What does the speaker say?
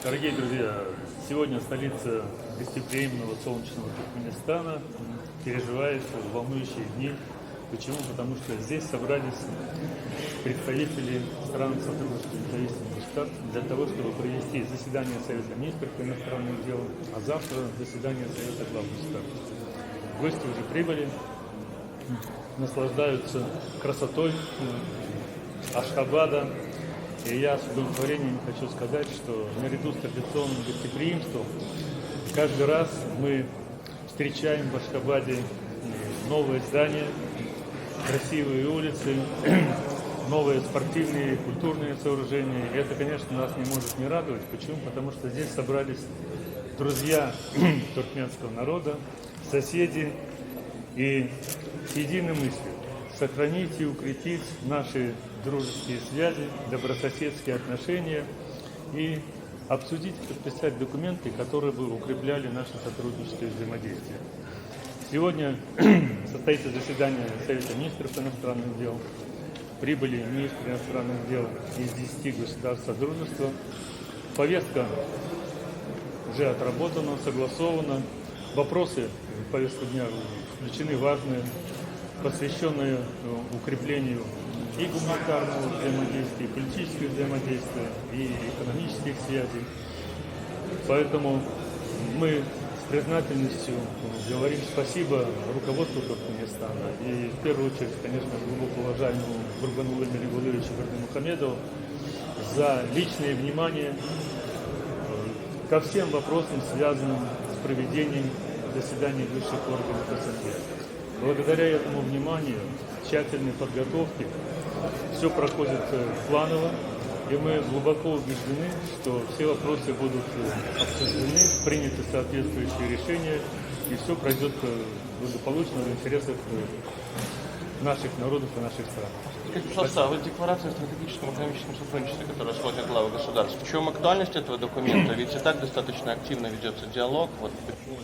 Дорогие друзья, сегодня столица гостеприимного солнечного Туркменистана переживает волнующие дни. Почему? Потому что здесь собрались представители стран сотрудничества независимых государств для того, чтобы провести заседание Совета министров иностранных дел, а завтра заседание Совета глав государств. Гости уже прибыли, наслаждаются красотой Ашхабада. И я с удовлетворением хочу сказать, что наряду с традиционным гостеприимством каждый раз мы встречаем в Ашхабаде новые здания, красивые улицы, новые спортивные и культурные сооружения. И это, конечно, нас не может не радовать. Почему? Потому что здесь собрались друзья туркменского народа, соседи, и с единой мыслью сохранить и укрепить наши дружеские связи, добрососедские отношения и обсудить и подписать документы, которые бы укрепляли наше сотрудничество и взаимодействие. Сегодня состоится заседание Совета министров иностранных дел. Прибыли министры иностранных дел из 10 государств Содружества. Повестка уже отработана, согласована. Вопросы в повестку дня включены важные, посвященные укреплению и гуманитарного взаимодействия, и политического взаимодействия, и экономических связей. Поэтому мы с признательностью говорим спасибо руководству Туркменистана и в первую очередь, конечно, глубоко уважаемому Гурбануллы Меликуловичу Бердымухамедову за личное внимание ко всем вопросам, связанным с проведением заседаний высших органов СНГ. Благодаря этому вниманию, тщательной подготовке, все проходит планово, и мы глубоко убеждены, что все вопросы будут обсуждены, приняты соответствующие решения, и все пройдет благополучно в интересах наших народов и наших стран. Скажите, пожалуйста, а вот декларация о стратегическом экономическом сотрудничестве, которую смотрят главы государств, в чем актуальность этого документа? Ведь и так достаточно активно ведется диалог. Вот почему?